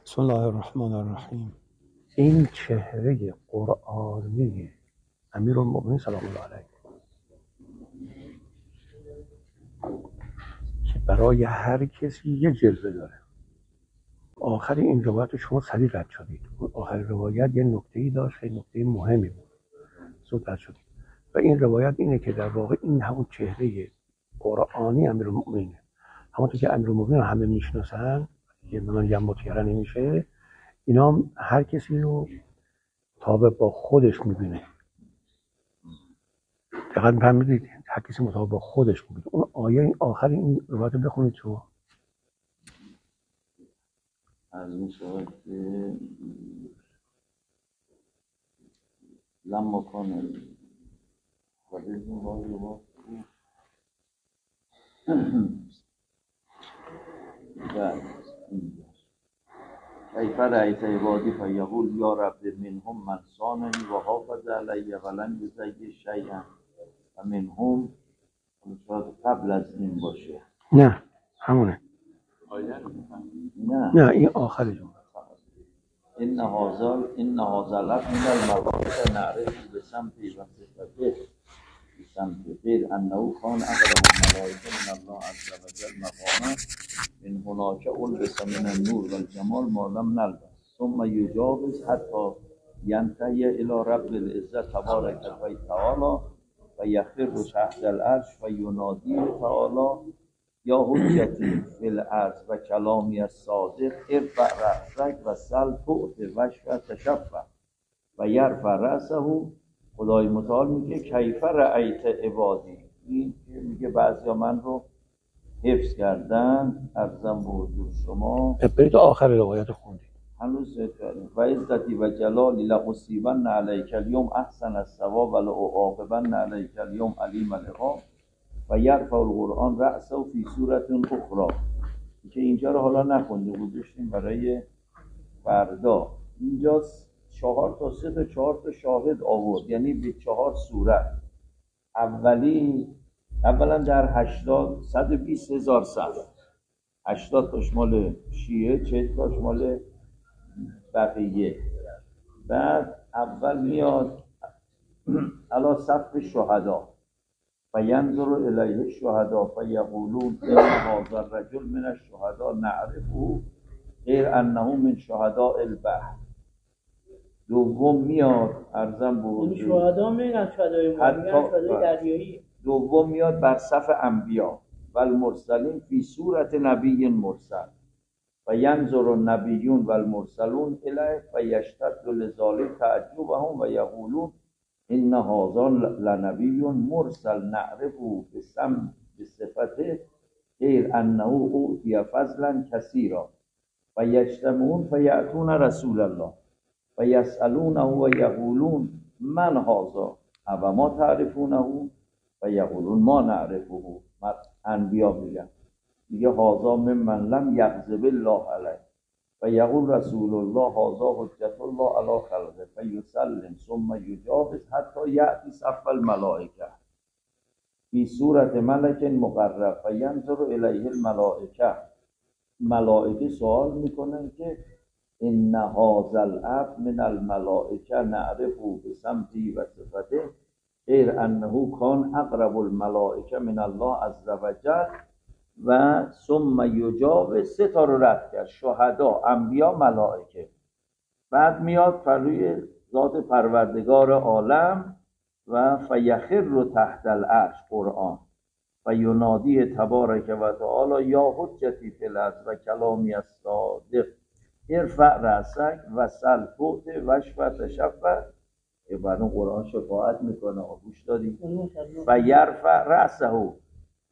بسم الله الرحمن الرحیم. این چهره قرآنی امیرالمؤمنین سلام الله علیه که برای هر کسی یه جلوه داره. آخر این روایت شما سریع رد شدید. اون آخر روایت یه نکته‌ای داشت، خیلی نکته مهمی بود، زود رد شدید. و این روایت اینه که در واقع این همون چهره قرآنی امیرالمؤمنینه. همونطور که امیرالمؤمنین رو همه میشناسن، که من یه متیاره نمیشه، اینا هم هر کسی رو تابع با خودش میبینه. دقیق فهمیدید؟ هر کسی مطابق با خودش میبینه. اون آیه این آخر این روایت بخونید شما. از این شود که لما کن خریز ما کیف رأیت عبادی فیقول یا رب منهم من صاننی و حافظ علی ولم یضیع شیئا و منهم شاید قبل از این باشه. نه همونه. نه این آخر جمله. ان هذا لفظ من الملائکه نعرف بسمته و صفته بسمته غیر انه کان اقرب الملائکه من الله عز وجل مقاما من هناك البس من النور والجمال ما لم نلبس ثم يجاوز حتى ينتهي الى رب العزه تبارك وتعالى ويخر تحت العرش ويناديه تعالى یا حجتی فی الارض و کلامی الصادق ارفع رأسک و سل تعط وشفع تشفع و یرفع رأسه. خدای متعال میگه کیف رأیت عبادی. این میگه بعضیا من رو حفظ کردن، عرضم به حضور شما. برید آخر روایت خوندید. هنوز کردیم و عزتی و جلالی لأصیبن علیک اليوم احسن الثواب و لأعاقبن علیک اليوم علیم العقاب و یرفع القرآن رأسه فی صورت اخرى. که اینجا رو حالا نخونده گذاشتیم برای فردا. اینجا 4 تا 3 تا 4 تا شاهد آورد، یعنی به 4 صورت. اولا در 120,000 صفحه 80 تاش مال شیعه، 40 تاش مال بقیه. بعد اول میاد علی صف شهدا فینظر الیه الشهداء فیقولون ان هذا الرجل من الشهداء نعرفه غیر انه من شهداء البحر. دوم میاد ارزم به این شهدا میگن شهدای دریایی. دوم میاد بر صف انبیا و المرسلین فی صورت نبی مرسل و ینظر النبیون و المرسلون الیه و یشتد لذالک تعجبهم و یقولون ان هذا لنبی مرسل نعرفه بصفته غیر انه اوتی فضلا کثیرا و یجتمعون فیأتون رسول الله و یسألونه و یقولون من هذا او ما تعرفونه و یقولون ما نعرفه. انبیا میگه هذا ممن لم یغضب الله علیه و یقول رسول الله هذا حجت الله علی خلقه فیسلم ثم یجاوز حتی یأتی صف الملائکه فی صورت ملک مقرب فینظر الیه الملائکه. ملائکه سوال میکنن که ان هذا العبد من الملائکه نعرفه بسمته و صفته غیر انه کان اقرب الملائکه من الله عز وجل و ثم یجاوز. 3 تا رو رد کرد: شهدا، انبیا، ملائکه. بعد میاد روی ذات پروردگار عالم و فیخر تحت العرش قرآن و ینادی تبارک و تعالی یا حجتی فی الارض و کلامی الصادق ارفع رأسک و سل تعط وشفع تشفع. که برای قرآن شفاعت میکنه. گوش دادی؟ و یرفع رأسه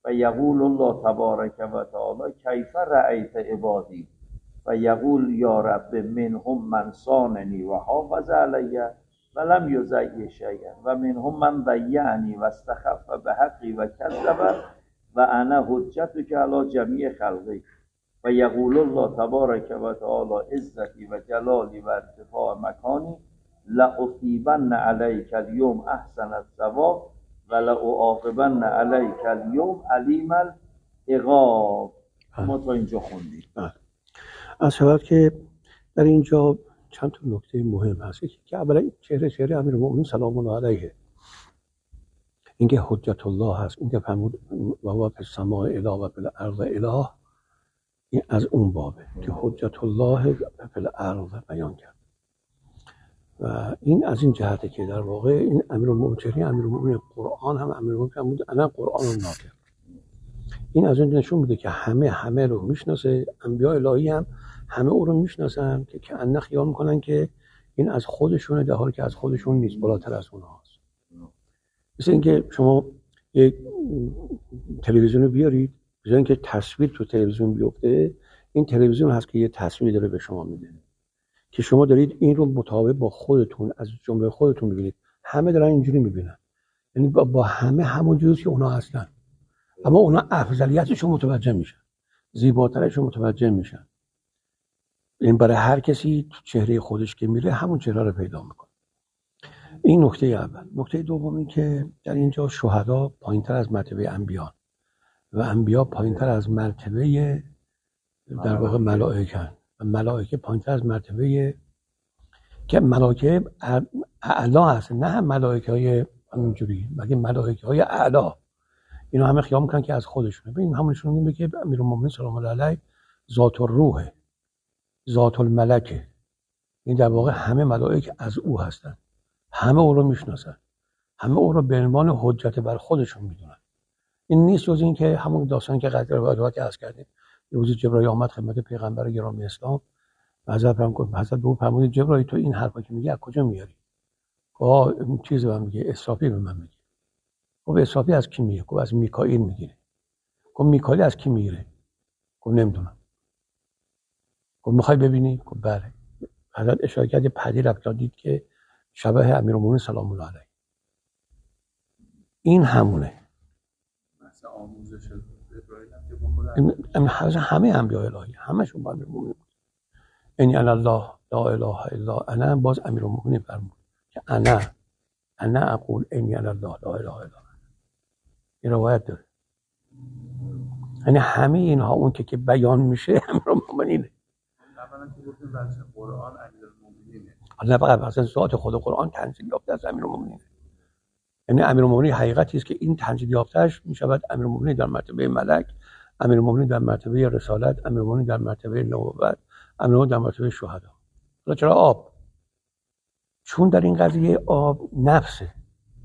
و یقول الله تبارک و تعالی کیف رأیت عبادی و یقول یا رب منهم من صاننی و حافظ علی ولم یضیع شیئا و منهم من ضیعنی و استخف بحقی و کذب و انا حجتک علی جمیع خلقی و یقول الله تبارک و تعالی عزتی و جلالی و ارتفاع مکانی لأصیبن علیک اليوم احسن الثواب و لأعاقبن علیک اليوم علیم العقاب. ما تا اینجا خوندیم. از شود که در اینجا چند تا نکته مهم هست که اولا چهره امیرالمومنین سلام الله علیه، اینکه حجت الله هست، اینکه فرمود و هو فی السماء اله و فی الارض اله، این از اون بابه که حجت الله فی الارض بیان کرد و این از این جهته که در واقع این امیرالمومنین قرآن هم امیرالمومنین فرمود انا قرآن ناطق. این از اون نشون میده که همه رو میشناسه، انبیاء الهی هم همه او رو میشناسن که انه خیال میکنن که این از خودشونه، در حالی که از خودشون نیست، بالاتر از اونهاست. مثل اینکه شما یک تلویزیون رو بیارید، بجای اینکه تصویر تو تلویزیون بیفته، این تلویزیون هست که یه تصویر داره به شما میده که شما دارید این رو مطابق با خودتون از جمله خودتون میبینید. همه دارن اینجوری میبینن، یعنی با همه همون جوری که اونا هستن، اما اونا افضلیتشون متوجه میشن، زیباترشون متوجه میشن. این برای هر کسی تو چهره خودش که میره همون چهره رو پیدا میکنه. این نکته اول. نکته دوم این که در اینجا شهدا پایینتر از مرتبه انبیاء و انبیاء پایینتر از مرتبه در واقع ملائکه و ملائکه پایینتر از مرتبه که ملائکه اعلا هست، نه هم ملائکه های همینجوری، بلکه ملائکه های اعلا. اینا همه خیال میکنن که از خودشونه. ببین همونشون میگه که امیرالمومنین سلام الله علیه ذات الروح، ذات الملکه. این در واقع همه ملائکه از او هستن، همه او رو میشناسن، همه او رو به عنوان حجت بر خودشون میدونن. این نیست جز این که همون داستانی که قدر روایات عرض کردیم، یه روز جبرائیل آمد خدمت پیغمبر گرامی اسلام، حضرت به او فرمود جبرائیل تو این حرفا که میگی از کجا میاری؟ گفت این چیزی به من میگه، اسرافیل به من میگه. گفت اسرافیل از کی میگه؟ گفت از میکائیل میگیره. گفت میکائیل از کی میگیره؟ گفت نمیدونم. گفت میخوای ببینی؟ گفت بله. حضرت اشاره کرد پدی رفت دید که شبه امیرالمومنین سلام الله علیه. این مثلا آموزش ابراهیم همه انبیاء الهی همشون با امیرالمومنین بود. یعنی الله لا اله الا انا، باز امیرالمومنین فرمود که انا اقول انی الله لا اله الا انا. این روایت داره. یعنی همه اینها اون که بیان میشه امیرالمومنینه. اولا که گفتیم بچه قرآن امیرالمومنینه، نه فقط اصلا ذات خود قرآن تنزیل یافته از امیرالمومنینه. یعنی امیرالمومنین حقیقتی است که این تنزیل یافتهش میشود امیرالمومنین در مرتبه ملک، امیرالمومنین در مرتبه رسالت، امیرالمومنین در مرتبه نبوت، امیرالمومنین در مرتبه شهدا. حالا چرا آب؟ چون در این قضیه آب نفسه،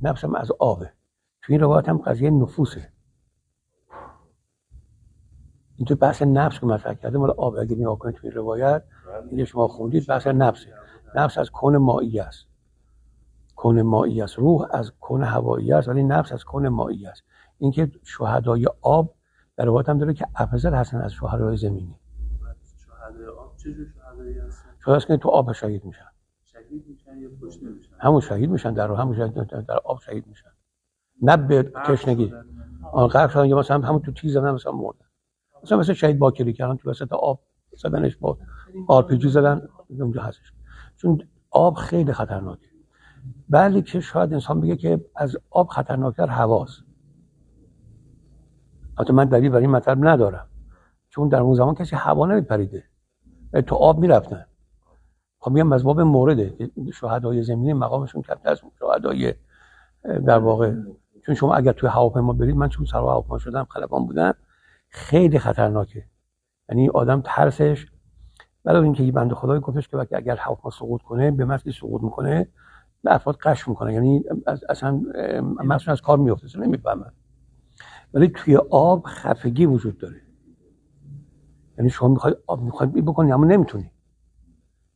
نفس هم از آبه. تو این روایت هم قضیه نفوسه. این تو بحث نفس که مطرح کرده مال آب. اگه نگاه کنید تو این روایت اینکه شما خوندید بحث نفسه. نفس از کون مایی است، کون مایی است. روح از کون هوایی است، ولی نفس از کون مایی است. اینکه شهدای آب در روایت هم داره که افضل هستن از شهدای زمینی. شهدای آب چه جور شهدایی هستن؟ شهداست که تو آب شهید میشن. شهید میشن یا کشته میشن؟ همون شهید میشن، در آب شهید میشن. نه به تشنگی. غرق شدن یا مثلا همون تو تیز زدن مثلا مردن. مثلا شهید باکری کردن تو وسط آب زدنش، با آرپیجی زدن اونجا هستش. چون آب خیلی خطرناکه. بله که شاید انسان بگه که از آب خطرناکتر هواست. البته من دلیل برای این مطلب ندارم، چون در اون زمان کسی هوا نمیپریده، تو آب میرفتن. خب میگم از باب مورده، شهدای زمینی مقامشون کمتر از شهدای در واقع. چون شما اگر توی هواپیما برید، من چون سوار هواپیما شدم، خلبان بودم، خیلی خطرناکه. یعنی آدم ترسش، علاوه اینکه یه بنده خدایی گفتش که اگر هواپیما سقوط کنه، به محض سقوط میکنه به افراد قش میکنه، یعنی اصلا مثلا از کار میفته، اصلا نمیفهمن. ولی توی آب خفگی وجود داره. یعنی شما میخوای آب میخوای بکنی اما نمیتونی،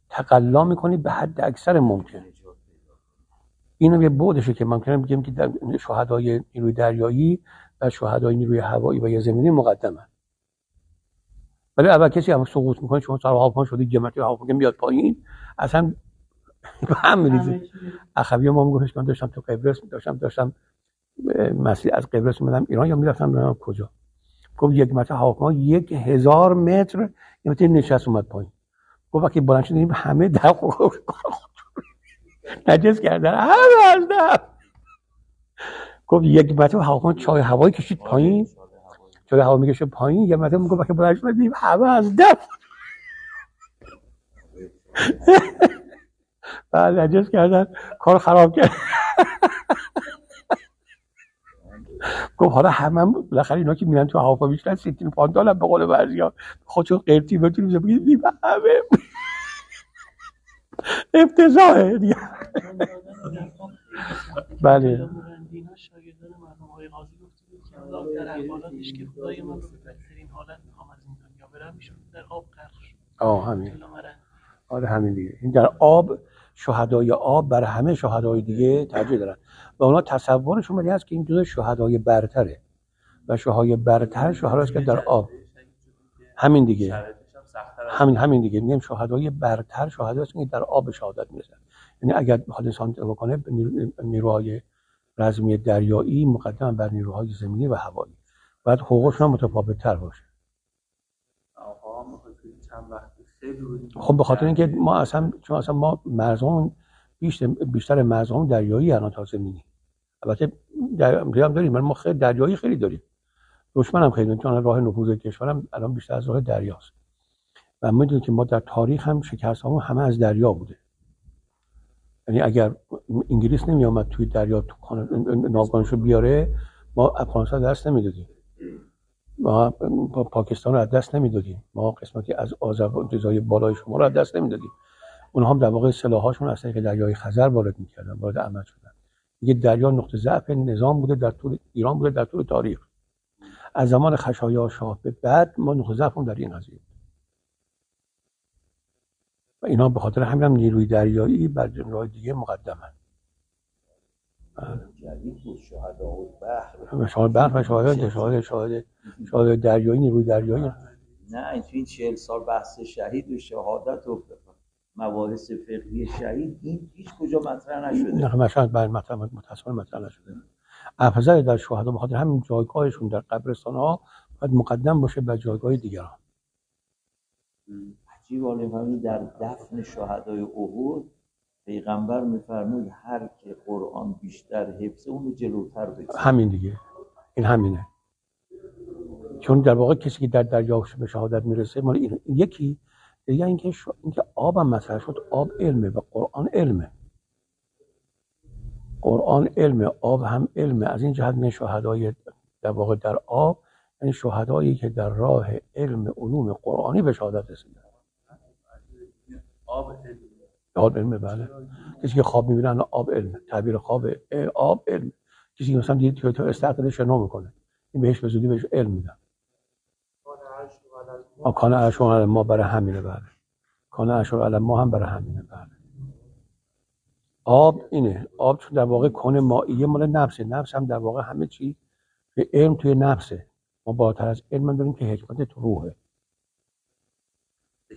تقلا میکنی به حد اکثر ممکن. اینم یه بودشه که ممکنه بگیم که در شهدای نیروی دریایی و شهدای نیروی هوایی و یا زمینی مقدمه. ولی اول کسی هم سقوط میکنه، شما سر هواپیما شدی، جمعیت هواپیما میاد پایین، اصلا هم میریزه. اخوی ما میگفتش من داشتم تو قبرس داشتم مسیر از قبرس اومدم ایران یا میرفتم کجا، گفت یک مرتبه هواپیما 1000 متر یعنی نشست اومد پایین. گفت وقتی بلند شدیم همه در نجس کردن، همه از دم. گفت یک مرتبه هواپیما چای هوایی کشید پایین، چای هوا میکشه پایین، یک مرتبه میگفت وقتی بلند شدیم همه از دم. بعد نجس کردن کار خراب کرد. گفت حالا همه بالاخره اینا که میرن تو هواپیما میشن سیتین پاندال هم به قول بعضیا خودشون قرتی بتونیم بگید همه افتضاحه دیگه. بله شاگردان مرحوم آقای قاضی گفته بود که الله در احوالاتش که خدای من رو به بدترین حالت میخوام از این دنیا برم میشون در آب غرق شد. همین. آره همین دیگه. این در آب شهدای آب برای همه شهدای دیگه ترجیح دارن و اونا تصورشون ولی هست که این جزء شهدای برتره و شهدای برتر شهداست که در آب. همین دیگه. همین دیگه. میگم شهدای برتر شهداست که در آب شهادت میرسن. یعنی اگر بخواد انسان بکنه نیروهای رزمی دریایی مقدم بر نیروهای زمینی و هوایی باید حقوقشون هم متفاوت‌تر باشه. خب به خاطر اینکه ما چون ما مرزمون بیشتر مرزمون دریایی الان تا زمینی. البته دریایی هم داریم، ما خیلی دریایی خیلی داریم. دشمن هم خیلی داریم، چون راه نفوذ کشورم الان بیشتر از راه دریاست. و میدونید که ما در تاریخ هم شکست‌هامون همه از دریا بوده. یعنی اگر انگلیس نمی اومد توی دریا ناوگانشو بیاره ما افغانستان دست نمیدادیم، ما پاکستان رو از دست نمیدادیم، ما قسمتی از آذربایجان بالای شما رو از دست نمیدادیم. اونها هم در واقع سلاحاشون از طریق دریای خزر وارد میکردن، وارد عمل شدن. دیگه دریا نقطه ضعف نظام بوده در طول ایران بوده در طول تاریخ. از زمان خشایار شاه به بعد ما نقطه ضعفمون در این قضیه و اینا به خاطر همین هم نیروی دریایی بر جنرال دیگه مقدمن. شهادت بحر و شهادت دریایی، نیروی دریایی. نه این تو این 40 سال بحث شهید و شهادت و مباحث فقهی شهید این هیچ کجا مطرح نشده. نه مثلا متأسفانه مطرح نشده. افضل در شهدا به خاطر همین جایگاهشون در قبرستان‌ها باید مقدم باشه بر جایگاه دیگران. عجیب در دفن شهدای احد پیغمبر میفرمود هر که قرآن بیشتر حفظه اون رو جلوتر بگذاره. همین دیگه. این همینه. چون در واقع کسی که در دریا به شهادت میرسه مال این یکی دیگه اینکه آب هم مطرح شد. آب علمه و قرآن علمه. قرآن علمه، آب هم علمه. از این جهت نه شهدای در واقع در آب یعنی شهدایی که در راه علم علوم قرآنی به شهادت رسیدن. آب علمه. بله. کسی که خواب میبینه آب علمه. تعبیر خواب آب علم. کسی که مثلا دید تو استعداد شنا میکنه این بهش به زودی بهش علم میدن. کان عرش علی ما برای همینه. بله. کان عرش علی ما هم برای همینه. بله. آب اینه. آب چون در واقع کون مائیه مال نفسه. نفس هم در واقع همه چی به علم توی نفسه. ما بالاتر از علم داریم که حکمت تو روحه.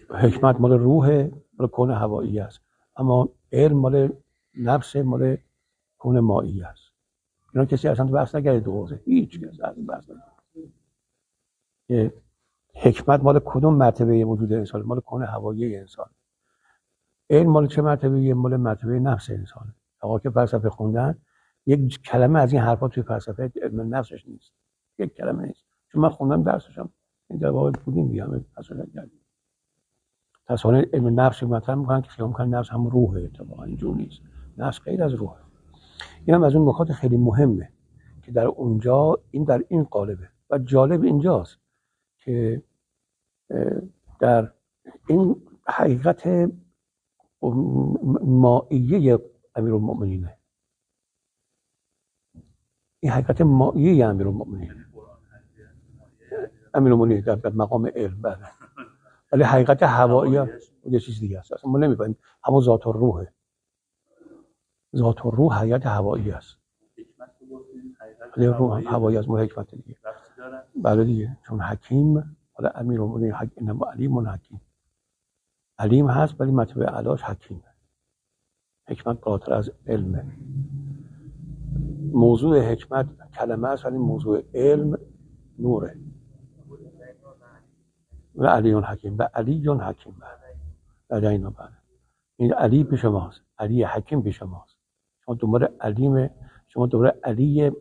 حکمت مال روحه، مال کون هوایی است. اما علم مال نفس، مال کون مائیه است. اینا کسی اصلا تو بحث نگرده تو حوزه. هیچ کس از این بحث نگرده. حکمت مال کدوم مرتبه وجود انسان؟ مال کون هوایی انسان. علم مال چه مرتبه؟ مال مرتبه نفس انسانه. آقا که فلسفه خوندن یک کلمه از این حرفا توی فلسفه علم نفسش نیست. یک کلمه نیست. چون من خوندم درسشم این در واقع بودیم دیگه اصلا کردیم. تصور علم نفس مطرح میکنن که خیال میکنن نفس هم روحه. اتفاقا اینجور نیست. نفس غیر از روحه. این هم از اون نکات خیلی مهمه که در اونجا این در این قالبه و جالب اینجاست که در این حقیقت مائیه امیرالمؤمنینه. این حقیقت مائیه امیرالمؤمنینه. امیرالمؤمنین در مقام علم. بله. ولی حقیقت هوایی یه چیز دیگه است. اصلا ما نمی‌فهمیم. همون ذات الروحه. ذات الروح حقیقت هوایی است. ولی روح هم هوایی از حکمت دیگه. بله دیگه. چون حکیم حالا امیرالمؤمنین حکیم علیم حکیم. علیم هست ولی مرتبه اعلاش حکیمه. حکمت بالاتر از علمه. موضوع حکمت کلمه است ولی موضوع علم نوره. و علیون حکیم و علیون حکیم. بله اینا. بله. این علی پیش ماست. علی حکیم پیش ماست. شما دوباره علیم، شما دوباره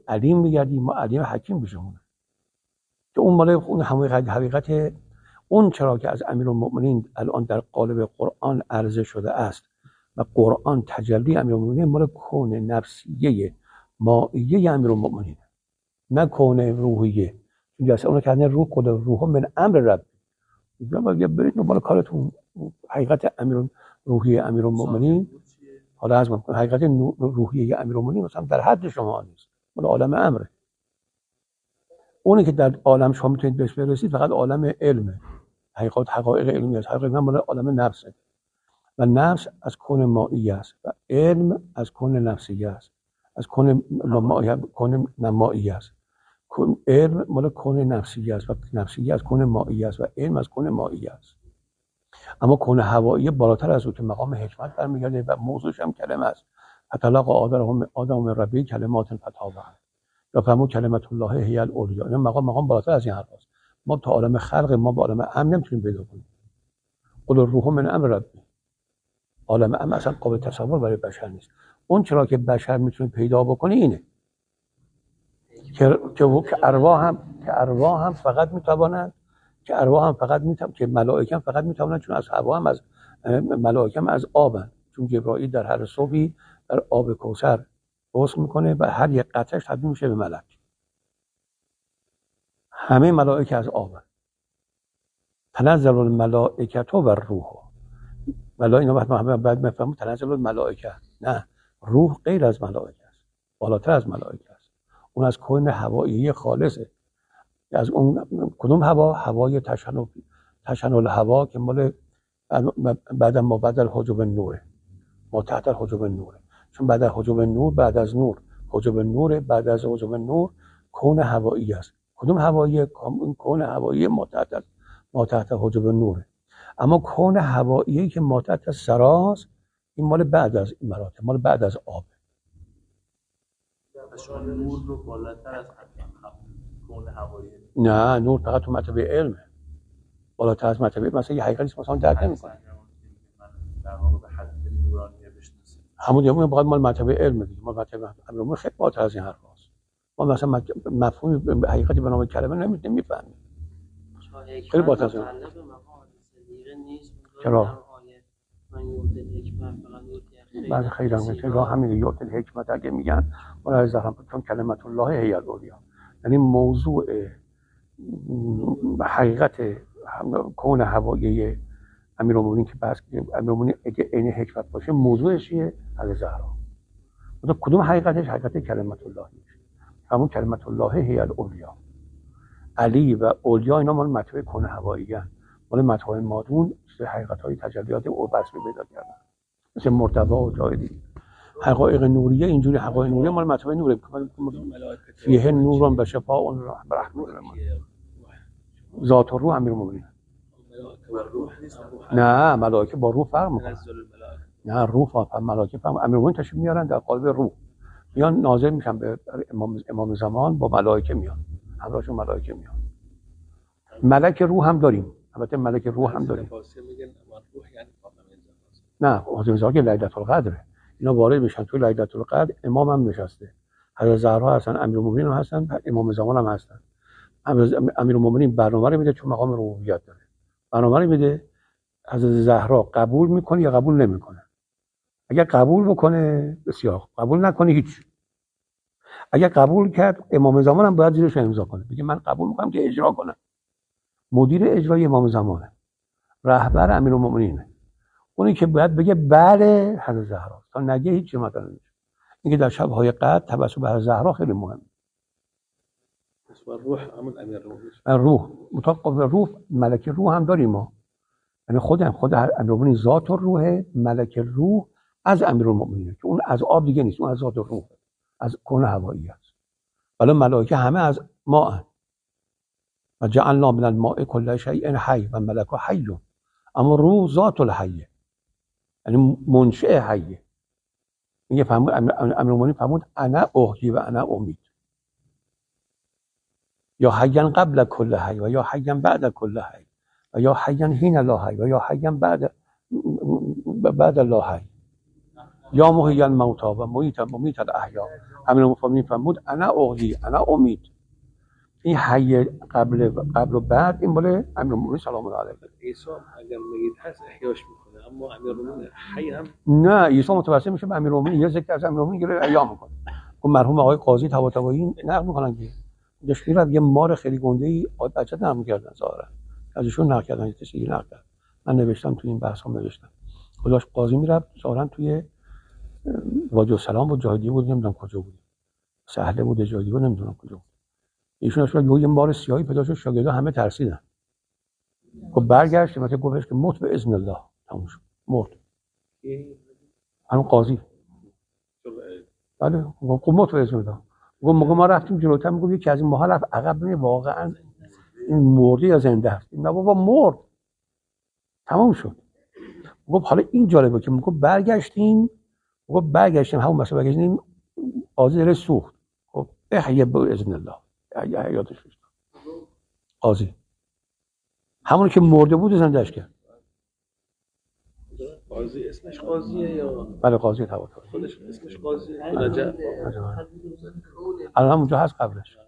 علیم میگردیم، ما علیم حکیم پیشمونه که اون مال اون حقیقت اون چرا که از امیرالمؤمنین الان در قالب قرآن عرضه شده است و قرآن تجلی امیرالمؤمنین مال کون نفسیه مائیه امیرالمؤمنین، نه کون روحیه. چون اصلا اون کردن روح خود روح من امر رب، میگم برید دنبال کارتون. حقیقت روحیه امیرالمؤمنین، حالا از حقیقت روحیه امیرالمؤمنین مثلا در حد شما نیست، مال عالم امره. اونی که در عالم شما میتونید بهش برسید فقط عالم علمه، حقایق علمی است. حقیقت مال عالم نفسه و نفس از کون مائی است و علم از کون نفسی است، از کون مائی است. علم مال کون نفسی است و نفسی از کون مائی است و علم از کون مائی است. اما کون هوایی بالاتر از او که مقام حکمت برمیگرده و موضوعش هم کلمه است. فتلق آدم ربی کلمات فتابه، یا فرمود کلمت الله هی العلیا. این مقام بالاتر از این حرف است. ما تا عالم خلق ما با عالم امن نمیتونیم پیدا کنیم. قل الروح من امر ربی، عالم امن اصلا قابل تصور برای بشر نیست. اون چرا که بشر میتونه پیدا بکنه اینه که ارواح هم فقط میتوانند، که ملائکه هم فقط میتوانند، چون از هوا هم از ملائکه هم از آبن، چون جبرائیل در هر صبحی در آب کوثر غسل میکنه و هر یک قطرهش تبدیل میشه به ملک. همه ملائکه از آبن. تنزل الملائکه و الروح، ولی اینا بعد میفهمون تنزل الملائکه، نه، روح غیر از ملائکه است، بالاتر از ملائکه است. اون از کون هوایی خالصه. از اون کدوم هوا؟ هوای تشنل هوا که مال بعد ما بعد الحجب نوره، ما تحت الحجب نوره. چون بعد الحجب نور، بعد از نور حجب نور، بعد از حجب نور کون هوایی است. کدوم هوایی؟ کون هوایی ما تحت حجب نوره. اما کون هوایی که ما تحت سراست، این مال بعد از این مراتب، مال بعد از آب. نور رو بالاتر از کون هوایی؟ نه، نور فقط تو مرتبه علمه، بالاتر از مرتبه مثلا یه حقیقتی مثلا درک نمی‌کنه. در واقع به حد نورانیه بشناسه. همون دیگه فقط مال مرتبه علم دیگه، مال مرتبه علم خیلی بالاتر از این حرفاست. ما مثلا مفهوم حقیقتی به نام کلمه نمی‌فهمیم. خیلی بالاتر از این. چرا؟ بعد خیلی همین یوت الحکمت اگه میگن ولی زهرم، چون کلمت الله هی العلیا، یعنی موضوع حقیقت کون هوایی امیرالمؤمنین که بس امیرالمؤمنین اگه عین حکمت باشه موضوعش چیه؟ حضرت زهرا. کدوم حقیقتش؟ حقیقت کلمت الله میشه. همون کلمت الله هی العلیا. علی و اولیا اینا مال مرتبه کون هوایی ان، مال مرتبه مادون حقیقت‌های تجلیات او بس پیدا کردن، مثل مرتضی و جای دیگه. حقایق نوریه اینجوری، حقایق نوریه مال مرتبه نوره، فیه نورون و شفاء و رحمت. ذات و روح امیرالمؤمنین. نه، ملائکه با روح فرق میکنن. نه، روح و ملائکه فرق. امیرالمؤمنین تشریف میارن در قالب روح، میان نازل میشن به امام زمان، با ملائکه میان، همراهشون ملائکه میان. ملک روح هم داریم، البته ملک روح هم داریم. نه، حضرت زهرا که لیلة القدره، اینا وارد میشن توی لیلة القدر. امام هم نشسته، حضرت زهرا هستن، امیرالمؤمنین هم هستن، امام زمان هم هستن. امیرالمؤمنین برنامه رو میده، چون مقام ربوبیت داره، برنامه رو میده. حضرت زهرا قبول میکنه یا قبول نمیکنه. اگر قبول بکنه بسیار، قبول نکنه هیچ. اگر قبول کرد امام زمان هم باید زیرش امضا کنه، بگه من قبول میکنم که اجرا کنم. مدیر اجرایی امام زمانه، رهبر امیرالمؤمنینه، اونی که باید بگه بله حضرت زهرا، تا نگه هیچ مطلب نمیشه. اینکه در شب‌های قدر توسل به حضرت زهرا خیلی مهمه. روح همون امیرالمؤمنین، روح مطابق روح ملک روح هم داریم ما، یعنی خود امیرالمؤمنین ذات و روح، ملک روح از امیرالمؤمنین که اون از آب دیگه نیست، اون از ذات و روح، از کون هوایی است. ولی ملائکه همه از ماء و جعلنا من الماء كل شيء حی و ملک حی، اما روح ذات الحی، یعنی منشأ حیه. میگه امیرالمؤمنین فرمود انا احیی و انا امید، یا حیا قبل کل حی و یا حیا بعد کل حی و یا حیا حین لا حی و یا حیا بعد لا حی، یا محیی الموتی و ممیت الاحیا. امیرالمؤمنین فرمود انا احیی انا امید. این حی قبل و بعد این مال امیرالمومنین سلام الله علیه. عیسی اگر میگید هست احیاش میکنه، اما امیرالمومنین حی هم نه، عیسی متوسل میشه به امیرالمومنین، یه ذکر از امیرالمومنین گره احیا میکنه. اون مرحوم آقای قاضی طباطبایی نقل میکنن که داشت میرفت یه مار خیلی گنده‌ای بچه نقل میکردن ظاهرا ازشون نقل کردن، کسی نقل کرد. من نوشتم تو این بحث هم نوشتم خداش قاضی میرفت ظاهرا توی وادی السلام و جهادیه بود، نمیدونم کجا بود، سهله بود جهادیه بود، نمیدونم کجا بود. ایشون اصلا یه مار سیاهی پیدا شد، شاگردا همه ترسیدن. خب برگشت مثلا گفتش که موت به اذن الله، تموم شد، مرد. همون قاضی بله گفت موت به اذن الله. گفت ما رفتیم جلوتر، میگم یکی از این ماها رفت عقب، ببین واقعا این مرده یا زنده است. نه بابا مرد، تمام شد. گفت حالا این جالبه که میگم برگشتیم همون مسئله برگشتیم، قاضی دل سوخت. خب احیا به اذن الله، حیاتش شد. قاضی همون که مرده بود زندهش کرد. قاضی اسمش قاضیه یا بله قاضی طباطبایی خودش اسمش قاضیه؟ نجف الان اونجا هست قبلش.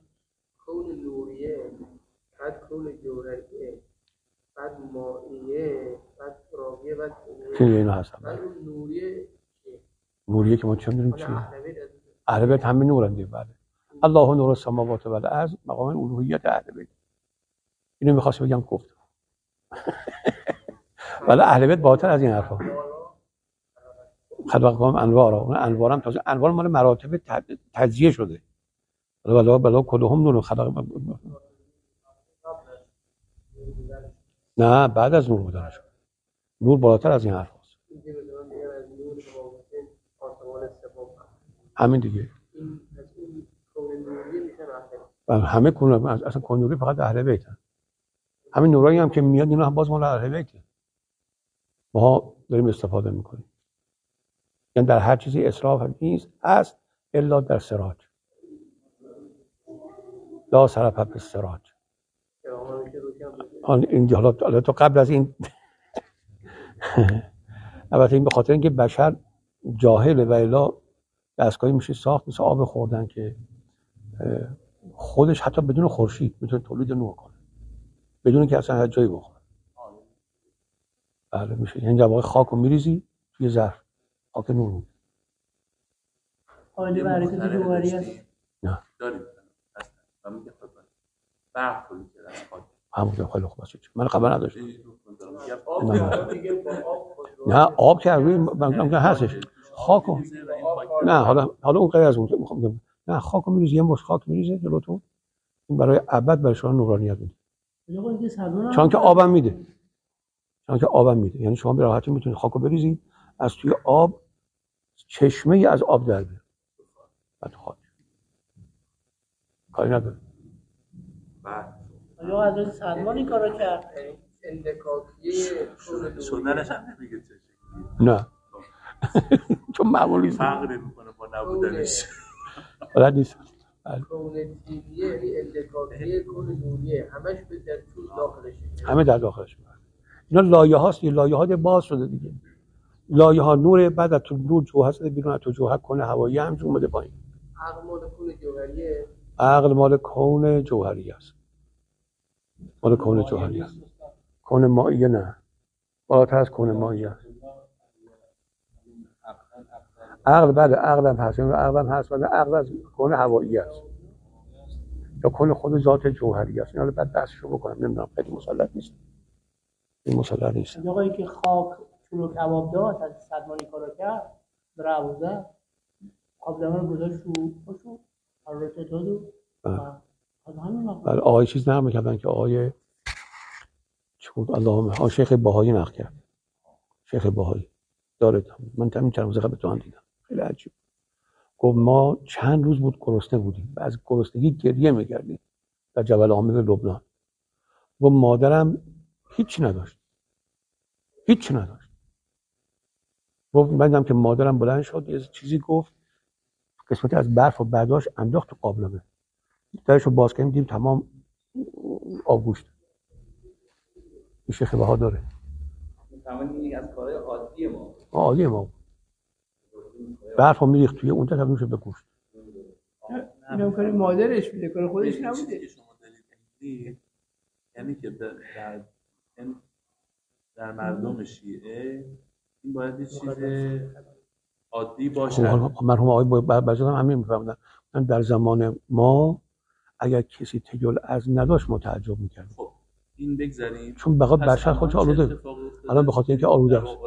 کون نوریه، بعد کون جوهریه، بعد مائیه، بعد راویه، بعد چه اینا هستن؟ بعد نوریه که ما چه می‌دونیم چیه؟ اهل بیت همین نورن دیگه. بله الله نور السماوات و الارض، مقام الوهیت اهل بیت. اینو می‌خواستم بگم گفتم. ولی اهل بیت بالاتر از این حرفا. خلقهم انوارا، اون انوارم تازه انوار مال مراتب تجزیه شده. بلا کلهم نور خلق. نه بعد از نور بودن شد. نور بالاتر از این حرفاست. همین دیگه. همه کون اصلا کون نوری فقط اهل بیتن. همین نورایی هم که میاد اینا هم باز مال اهل بیته. ما داریم استفاده میکنیم. یعنی در هر چیزی اسراف نیست هست الا در سراج. لا سرف به سراج. این حالا تو قبل از این البته این به خاطر اینکه بشر جاهله و الا دستگاهی میشه ساخت مثل آب خوردن که خودش حتی بدون خورشید میتونه تولید نور کنه بدون که اصلا هر جایی بخوره. بله میشه. یعنی جواب خاک رو میریزی توی ظرف، خاک نور میده. حالی برکت جوهری هست؟ نه داریم و میگه خود برق تولید کرده از خاک. همون خیلی خوب است. من خبر نداشتم. نه آب که روی من هستش خاکو. نه حالا اون غیر از اون میخوام. نه خاکو میریزی، یه مش خاک میریزه جلوتون، این برای ابد برای شما نورانیت میده. چون که آبم میده. یعنی شما به راحتی میتونید خاکو بریزید از توی آب چشمه ای از آب در بیاد. بعد خاک کاری نداره. یا حضرت سلمان این کارو کرد. شدنش هم نمیگه چه شکلی. نه چون معمولی فرق نمیکنه با نبودنش. بلد نیست. کون دیویه یعنی اندکاکیه، کون نوریه همش به در طول داخلشه. همه در داخلش. اینا لایه هاست، لایه ها باز شده دیگه. لایه ها نور، بعد از تو نور جوهر شده بیرون، از تو جوهر کن هوایی همچون اومده پایین. عقل مال کون جوهریه. عقل مال کون جوهری است. مال کون جوهری است. کون مائیه نه. بالاتر از کون مائیه است. عقل بعد عقلم هست ولی عقل از کون هوایی است. یا کون خود ذات جوهری است. اینا رو بعد دستشو بکنم نمیدونم خیلی مسلط نیست. این مسلط نیست. آقایی که خاک چون کباب داد از سلمانی کارو کرد بر عوضه آب زمان گذاشت رو حرارت داد و همین بله آقای چیز نقل میکردن که آقای اللهم شیخ بهایی نقل کرد. شیخ بهایی داره، من همین چند روز قبل تو هم دیدم، خیلی عجیب. گفت ما چند روز بود گرسنه بودیم و از گرسنگی گریه میکردیم در جبل عامر لبنان. گفت مادرم هیچ نداشت. گفت بعدم که مادرم بلند شد یه چیزی گفت، قسمتی از برف و برداشت انداخت تو قابلمه، درشو باز کردیم دیدیم تمام آبگوشت. این شیخ بها داره. تمام از کارهای عادی ما برف رو میریخت توی اون تبدیل میشه به گوشت. اینا کار مادرش بوده، کار خودش نبوده. گفتی یعنی که در مردم شیعه این باید یه چیز عادی باشه. مرحوم آقای بجاد هم همین می‌فهمیدن. در زمان ما اگر کسی تجل از نداشت متعجب می‌کرد. خب این بگذاریم چون بقا بشر خودش آلوده. الان به خاطر اینکه آلوده است.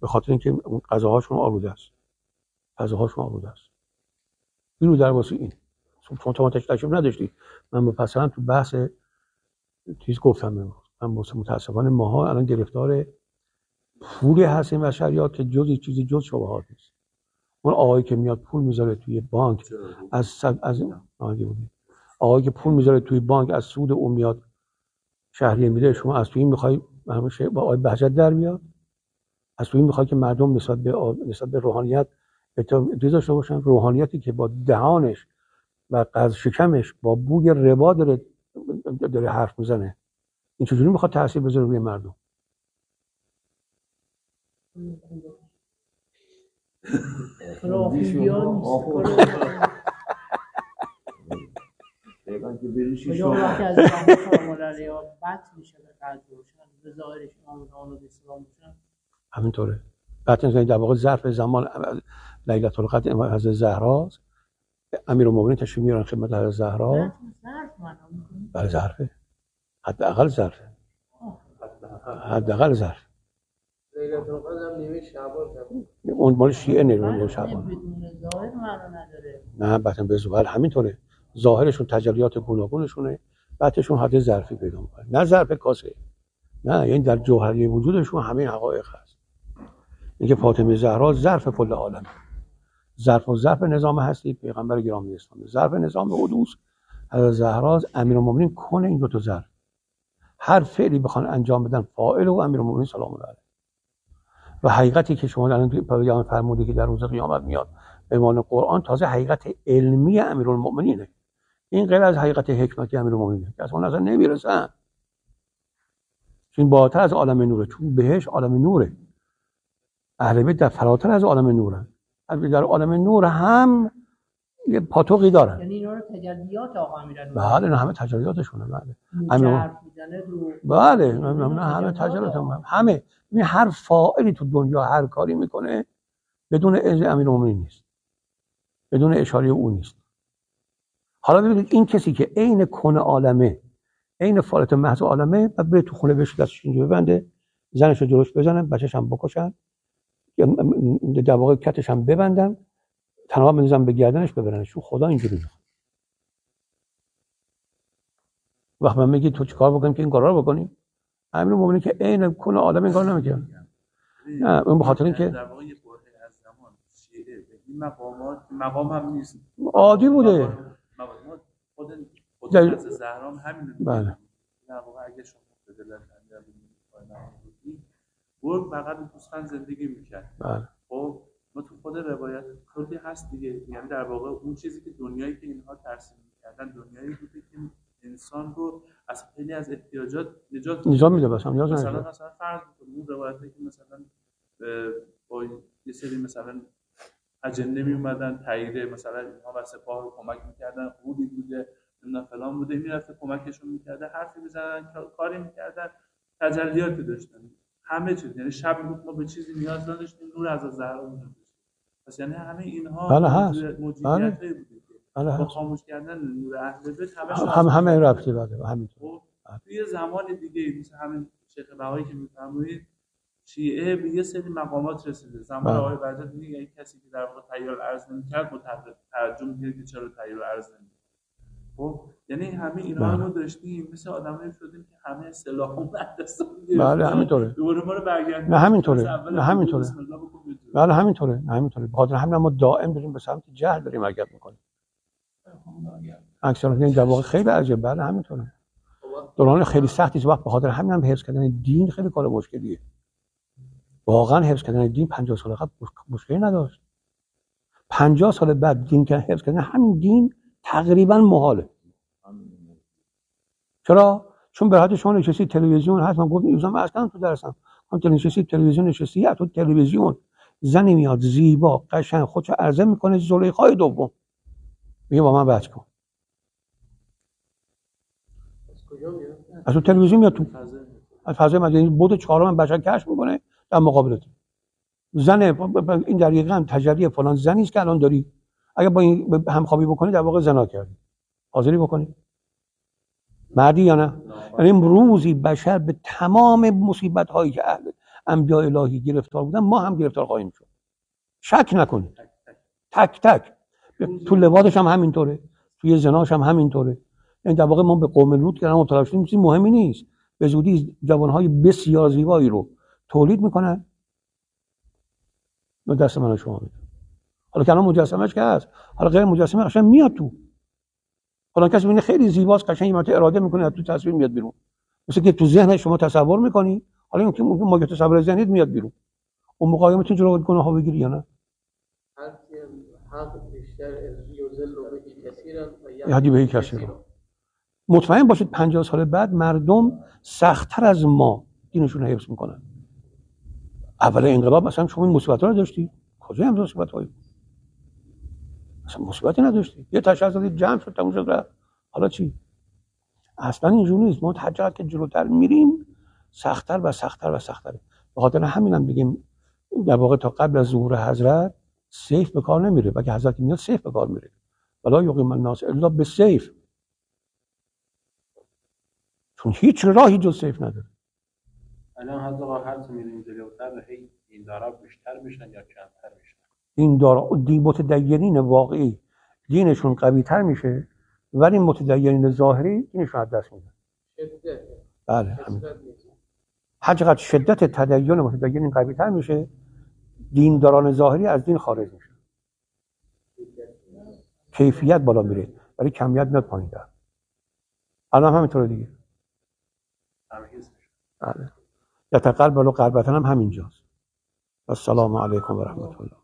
به خاطر اینکه غذاهاشون آلوده است. غذاهاشون آلوده است. اینو در واسه این. چون شما تشریف نداشتی. من مفصلا تو بحث چیز گفتم. من متاسفانه ماها الان گرفتار پولی هستیم و شریعت که چیزی جز شبهات نیست. اون آقایی که میاد پول میذاره توی بانک از آقایی که پول میذاره توی بانک از سود اون میاد شهریه میده، شما از توی این میخوای همیشه با آقای بهجت در میاد؟ از توی این میخوای که مردم نسبت به روحانیت اعتماد داشته باشن؟ روحانیتی که با دهانش و قز شکمش با بوی ربا داره حرف میزنه، این چجوری میخواد تاثیر بذاره روی مردم؟ همینطوره. بعد در واقع ظرف زمان لیلة القدر حضرت زهرا امیرالمومنین تشریف میارن خدمت حضرت زهرا. بله ظرفه. حداقل ظرف. حداقل ظرف. لیلة القدر هم نیمه شعبان. اون مال شیعه نیمه شعبان. بدون ظاهر معنا نداره. نه بعدن به ظاهر همینطوره. ظاهرشون تجلیات گوناگونشونه، بعدشون حد ظرفی پیدا میکنه. نه ظرف کاسه. نه یعنی در جوهری وجودشون همین حقایق هست. اینکه فاطمه زهرا ظرف کل عالم. ظرف نظام هستی پیغمبر گرامی اسلام. ظرف نظام حدوث حضرت زهرا امیرالمومنین کنه این دو تا ظرف. هر فعلی بخوان انجام بدن فاعل و امیرالمومنین سلام الله علیه. و حقیقتی که شما الان توی پیام فرمودید که در روز قیامت میاد به عنوان قرآن، تازه حقیقت علمی امیرالمومنینه. این غیر از حقیقت حکمتی امیرالمومنینه که اصلا نمیرسن. چون بالاتر از عالم نوره، چون بهش عالم نوره. اهل بیت در فراتر از عالم نورن. در عالم نور هم یه پاتوقی دارن. یعنی اینا رو تجلیات آقا امیرالمومنین. بله نه همه تجلیاتشونه. بله نه همه تجلیاتشون. همه این هر فاعلی تو دنیا هر کاری میکنه بدون اذن امیرالمومنین نیست، بدون اشاره او نیست. حالا ببینید این کسی که عین کن عالمه، عین فاعل محض عالمه، بعد بره تو خونه بشه دستش اینجا ببنده، زنشو جلوش بزنن، بچه‌ش هم بکشن، در واقع کتش هم ببندن، تنها بندازن به گردنش ببرنش. چون خدا اینجوری میخواد. وقت من میگی تو چیکار بکنیم که این کارا رو بکنیم؟ امیرالمومنین که عین کن عالم این کار نمیکنه. نه اون به خاطر اینکه در واقع یه برهه از زمان شیعه به این مقام هم نیست. عادی بوده. خود حضرت زهرا هم همین. بله. در واقع اگه شما به دلت اندر بودید برد فقط دوستان زندگی میکرد. بله. خب ما تو خود روایت کلی هست دیگه، یعنی در واقع اون چیزی که دنیایی که اینها ترسیم میکردن دنیایی بوده که انسان رو از خیلی از احتیاجات نجات میده. مثلا فرض کنید اون روایتی که مثلا با یه سری مثلا اجنه می اومدن تایید مثلا اینها و سپاه رو کمک میکردن، خودی بوده نمیدونم فلان بوده، میرفته کمکشون میکرده، حرفی میزنن، کاری میکردن، تجلیاتی داشتن، همه چیز. یعنی شب ما به چیزی نیاز نداشتیم، نور از زهرا بود. پس یعنی همه اینها موجودیتایی بوده با خاموش کردن نور اهل بیت همه ربطی داره. همینطور توی زمان دیگه مثل همین شیخ بهایی که میفرمایید شیعه به یه سری مقامات رسیده. زمان آقای بهجت میگه این کسی که در واقع تحیر ارز نمی‌کرد تعجب می‌کرد که چرا تحیر ارز نمی‌کنه. خب یعنی همه اینا رو داشتیم، مثل آدمایی شدیم که همه سلاحمون دستمون گرفت. بله همینطوره. دوباره ما رو برگردوندن. نه همینطوره. بله همینطوره. بخاطر همین ما دائم داریم به سمت جهل داریم حرکت می‌کنیم. اکثر این در واقع خیلی عجیبه. بله همینطوره. دوران خیلی سختی وقت به خاطر همین هم حفظ کردن دین خیلی کار مشکلیه. واقعا حفظ کردن دین 50 سال قبل مشکلی نداشت. 50 سال بعد دین که حفظ کردن همین دین تقریبا محاله. چرا؟ چون به حد شما نشستی تلویزیون هست، من گفتم ایزام اصلا تو درسم من نشستی تلویزیون نشستی، تو تلویزیون زنی میاد زیبا قشنگ خودشو عرضه میکنه زلیخای دوم میگه با من بچ کن. کجا میاد؟ از تو تلویزیون میاد تو، فضای از فضای مجازی بود چهارم بشر کشف میکنه در مقابلت. زن این دقیقاً تجلی فلان زنی است که الان داری، اگه با این همخوابی بکنی در واقع زنا کردی. حاضری بکنی؟ مردی یا نه؟ یعنی امروزی بشر به تمام مصیبت هایی که اهل انبیاء الهی گرفتار بودن ما هم گرفتار خواهیم شد. شک نکنید. تک تک. تو لواطش هم همینطوره، توی زناش هم همینطوره. یعنی در واقع ما به قوم لوط که مبتلا شدیم چیزی مهمی نیست. به زودی جوانهای بسیار زیبایی رو تولید میکنن و دست من و شما میده. حالا که الان مجسمه‌اش که هست، حالا غیر مجسمه قشنگ میاد تو. حالا کسی میبینه خیلی زیباست، قشنگ یه اراده میکنه از تو تصویر میاد بیرون. مثل که تو ذهن شما تصور میکنی، حالا اینکه ما که تصور ذهنیت میاد بیرون. اون موقع میتونی جلوی گناه‌ها بگیری یا نه؟ حق بیشتر یوزل رو به کثیرن یهدی به کثیرن. مطمئن باشید 50 سال بعد مردم سخت‌تر از ما دینشون رو حفظ میکنن. اول انقلاب مثلا شما این مصیبت‌ها رو داشتی؟ کجا هم مصیبت‌هایی؟ اصلا مصیبتی نداشتی. یه تشخیص دادید جمع شد تموم شد رفت. حالا چی؟ اصلا اینجوری نیست. ما هر چقدر که جلوتر میریم سخت‌تر و سخت‌تر و سخت‌تره. به خاطر همینم بگیم در واقع تا قبل از ظهور حضرت سیف به کار نمیره، بلکه حضرت میاد سیف به کار میره. ولا یقیم الناس الا بالسیف. چون هیچ راهی جز سیف نداره. الان حضرت هر چه میریم جلوتر هی این دارا بیشتر میشن یا کمتر میشن؟ این دارا متدینین واقعی دینشون قوی تر میشه، ولی متدینین ظاهری دینشون از دست میدن. بله همین. هر چقدر شدت تدین متدینین قوی تر میشه، دینداران ظاهری از دین خارج میشه. کیفیت بالا میره ولی کمیت میاد پایین‌تر. الان همینطوره دیگه. بله. یتقبل قربتن هم همینجاست. السلام علیکم و رحمت الله.